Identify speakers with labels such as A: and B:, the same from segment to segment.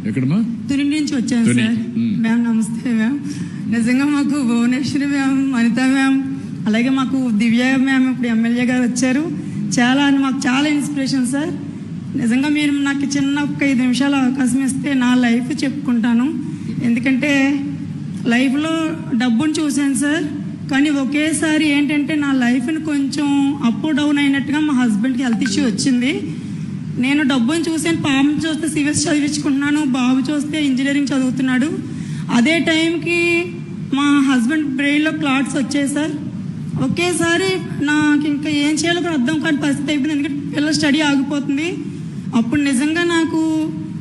A: ఎక్కడమ్మా?
B: తుని నుంచి వచ్చాను సార్. మ్యామ్ నమస్తే మ్యామ్. నిజంగా మాకు భువనేశ్వరి మ్యామ్, అనిత మ్యామ్, అలాగే మాకు దివ్య మ్యామ్ ఇప్పుడు ఎమ్మెల్యే గారు వచ్చారు. మాకు చాలా ఇన్స్పిరేషన్ సార్. నిజంగా మీరు నాకు చిన్న ఒక 5 నిమిషాలు అవకాశం ఇస్తే నా లైఫ్ చెప్పుకుంటాను. ఎందుకంటే లైఫ్లో డబ్బును చూశాను సార్, కానీ ఒకేసారి ఏంటంటే నా లైఫ్ని కొంచెం అప్ డౌన్ అయినట్టుగా మా హస్బెండ్కి హెల్త్ ఇష్యూ వచ్చింది. నేను డబ్బుని చూసాను. పాపను చూస్తే సివిల్స్ చదివించుకుంటున్నాను, బాబు చూస్తే ఇంజనీరింగ్ చదువుతున్నాడు. అదే టైంకి మా హస్బెండ్ బ్రెయిన్లో క్లాట్స్ వచ్చాయి సార్. ఒకేసారి నాకు ఇంకా ఏం చేయాలో కూడా అర్థం కాని పరిస్థితి అయిపోయింది. ఎందుకంటే పిల్లల స్టడీ ఆగిపోతుంది. అప్పుడు నిజంగా నాకు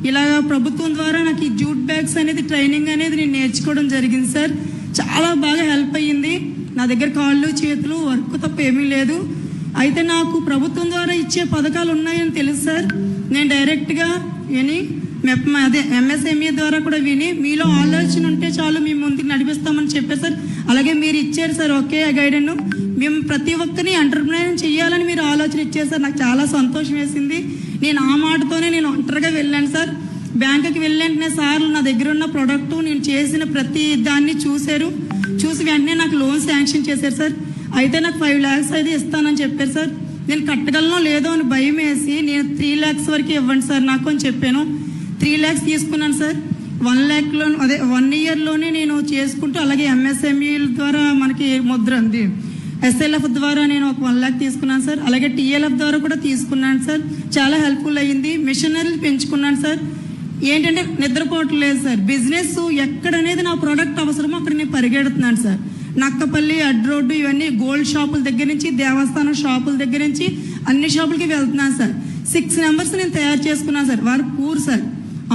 B: ఇలాగ ప్రభుత్వం ద్వారా నాకు ఈ జూట్ బ్యాగ్స్ అనేది ట్రైనింగ్ అనేది నేను నేర్చుకోవడం జరిగింది సార్. చాలా బాగా హెల్ప్ అయ్యింది. నా దగ్గర కాళ్ళు చేతులు వర్క్ తప్ప ఏమీ లేదు. అయితే నాకు ప్రభుత్వం ద్వారా ఇచ్చే పథకాలు ఉన్నాయని తెలుసు సార్. నేను డైరెక్ట్గా విని అదే ఎంఎస్ఎంఈ ద్వారా కూడా విని మీలో ఆలోచన ఉంటే చాలు మేము ముందుకు నడిపిస్తామని చెప్పారు సార్. అలాగే మీరు ఇచ్చారు సార్ ఓకే గైడెన్. మేము ప్రతి ఒక్కరిని ఎంటర్ప్రైనర్ చేయాలని మీరు ఆలోచన ఇచ్చారు సార్. నాకు చాలా సంతోషం వేసింది. నేను ఆ మాటతోనే నేను ఒంటరిగా వెళ్ళాను సార్. బ్యాంకుకి వెళ్ళేంటనే సార్ నా దగ్గర ఉన్న ప్రోడక్ట్ నేను చేసిన ప్రతి దాన్ని చూశారు. చూసి వెంటనే నాకు లోన్ శాంక్షన్ చేశారు సార్. అయితే నాకు 5 lakhs అయితే ఇస్తానని చెప్పారు సార్. నేను కట్టగలనో లేదో అని భయం వేసి నేను 3 lakhs వరకు ఇవ్వండి సార్ నాకు అని చెప్పాను. 3 lakhs తీసుకున్నాను సార్. 1 lakh లోన్ అదే 1 yearలోనే నేను చేసుకుంటూ, అలాగే ఎంఎస్ఎంఈ ద్వారా మనకి ముద్ర ఉంది, ఎస్ఎల్ఎఫ్ ద్వారా నేను ఒక 1 lakh తీసుకున్నాను సార్. అలాగే టీఎల్ఎఫ్ ద్వారా కూడా తీసుకున్నాను సార్. చాలా హెల్ప్ఫుల్ అయ్యింది. మిషనరీలు పెంచుకున్నాను సార్. ఏంటంటే నిద్రపోవట్లేదు సార్. బిజినెస్ ఎక్కడనేది నా ప్రోడక్ట్ అవసరమో అక్కడ నేను పరిగెడుతున్నాను సార్. నక్కపల్లి, అడ్ రోడ్డు, ఇవన్నీ గోల్డ్ షాపుల దగ్గర నుంచి దేవస్థానం షాపుల దగ్గర నుంచి అన్ని షాపులకి వెళ్తున్నాను సార్. 6 numbers నేను తయారు చేసుకున్నాను సార్. వారు పూర్ సార్.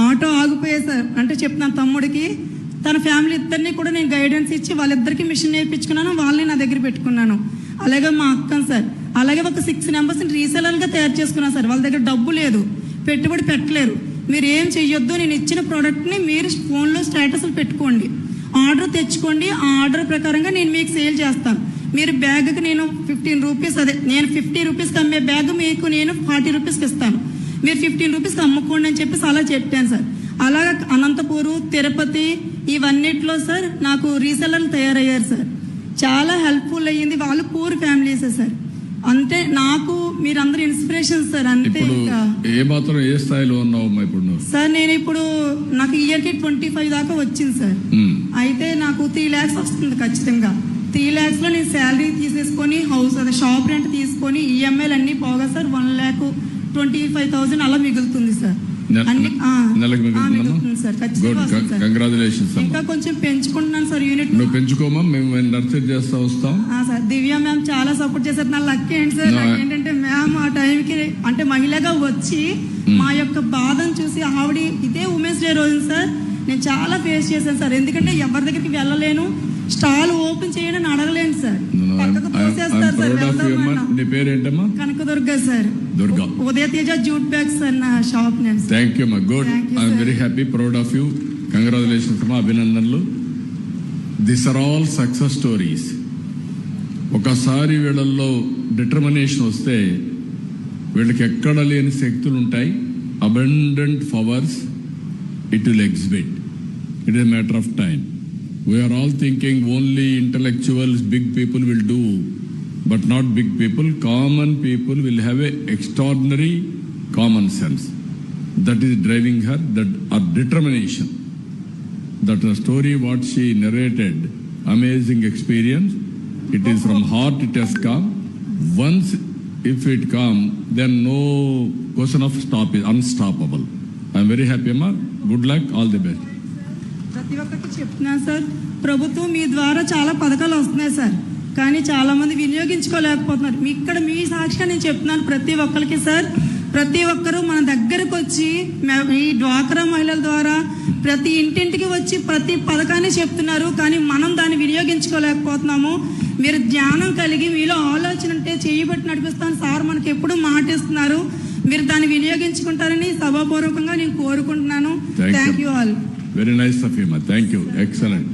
B: ఆటో ఆగిపోయాయి సార్. అంటే చెప్తున్నాను తమ్ముడికి, తన ఫ్యామిలీ ఇద్దరిని కూడా నేను గైడెన్స్ ఇచ్చి వాళ్ళిద్దరికి మిషన్ నేర్పించుకున్నాను. వాళ్ళని నా దగ్గర పెట్టుకున్నాను. అలాగే మా అక్కను సార్. అలాగే ఒక 6 numbers రీసెలర్గా తయారు చేసుకున్నాను సార్. వాళ్ళ దగ్గర డబ్బు లేదు, పెట్టుబడి పెట్టలేరు. మీరు ఏం చెయ్యొద్దు, నేను ఇచ్చిన ప్రోడక్ట్ని మీరు ఫోన్లో స్టేటస్లు పెట్టుకోండి, ఆర్డర్ తెచ్చుకోండి. ఆ ఆర్డర్ ప్రకారంగా నేను మీకు సేల్ చేస్తాను. మీరు బ్యాగ్కి నేను 15 rupees, అదే నేను 50 rupeesకి అమ్మే బ్యాగ్ మీకు నేను 40 rupeesకి ఇస్తాను. మీరు 15 rupeesకి అమ్ముకోండి అని చెప్పేసి అలా చెప్పాను సార్. అలాగా అనంతపురం, తిరుపతి ఇవన్నిట్లో సార్ నాకు రీసెలర్లు తయారయ్యారు సార్. చాలా హెల్ప్ఫుల్ అయ్యింది. వాళ్ళు పూర్ ఫ్యామిలీసే సార్. అంతే నాకు మీరందరూ ఇన్స్పిరేషన్ సార్. అంతే.
A: ఏ మాత్రం ఏ స్థాయిలో ఉన్నావు ఇప్పుడు
B: సార్? నేను ఇప్పుడు నాకు ఇయర్కి 25 దాకా వచ్చింది సార్. అయితే నాకు 3 lakhs వస్తుంది ఖచ్చితంగా. 3 lakhsలో నేను శాలరీ తీసేసుకొని హౌస్ అదే షాప్ రెంట్ తీసుకొని ఈఎంఐలు అన్ని పోగా సార్ 1,25,000 అలా మిగులుతుంది సార్. ఇంకా కొంచెం పెంచుకుంటున్నాను సార్ యూనిట్.
A: నువ్వు పెంచుకోమా, మేము నర్చర్ చేస్తా వస్తాం
B: సార్. దివ్య మ్యామ్ చాలా సపోర్ట్ చేశారు. నా లక్ ఏంటి సార్, ఏంటంటే మ్యామ్ ఆ టైంకి అంటే మహిళగా వచ్చి మా యొక్క బాధను చూసి ఆవిడ ఇదే ఉమెన్స్ డే రోజు సార్ నేను చాలా ఫేస్ చేశాను సార్. ఎందుకంటే ఎవరి దగ్గరికి వెళ్ళలేను, స్టాల్ ఓపెన్ చేయడం అడగలేను సార్. పక్కకు తోసేస్తారు సార్.
A: నీ పేరేంటమ్మా?
B: Kanakadurga sir.
A: Durga.
B: Udaya Teja jute bags sir నా షాప్ నేమ్.
A: థ్యాంక్ యూ మా. Good. I'm very happy, proud of you. Congratulations అమ్మా, అభినందనలు. This are all success stories. ఒకసారి వీళ్ళల్లో డిటర్మినేషన్ వస్తే వీళ్ళకి ఎక్కడ లేని శక్తులు ఉంటాయి. Abundant powers it will exhibit. It is matter of time. We are all thinking only intellectuals, big people will do, but not big people. Common people will have a extraordinary common sense. That is driving her, that her determination. That the story what she narrated, amazing experience. It is from heart it has come. Once if it come, then no question of stop is unstoppable. I am very happy, Amma. Good luck, all the best.
B: ప్రతి ఒక్కరికి చెప్తున్నాను sir. ప్రభుత్వం మీ ద్వారా చాలా పథకాలు వస్తున్నాయి sir, కానీ చాలా మంది వినియోగించుకోలేకపోతున్నారు. ఇక్కడ మీ సాక్షిగా నేను చెప్తున్నాను ప్రతి ఒక్కరికి సార్. ప్రతి ఒక్కరూ మన దగ్గరకు వచ్చి ఈ డ్వాక్రా మహిళల ద్వారా ప్రతి ఇంటింటికి వచ్చి ప్రతి పథకాన్ని చెప్తున్నారు, కానీ మనం దాన్ని వినియోగించుకోలేకపోతున్నాము. మీరు జ్ఞానం కలిగి మీలో ఆలోచన ఉంటే చేయబట్టి నడిపిస్తాను సార్ మనకి ఎప్పుడు మాటిస్తున్నారు. మీరు దాన్ని వినియోగించుకుంటారని సభాపూర్వకంగా నేను కోరుకుంటున్నాను. Thank you all.
A: Very nice of you, ma. Thank you. Excellent.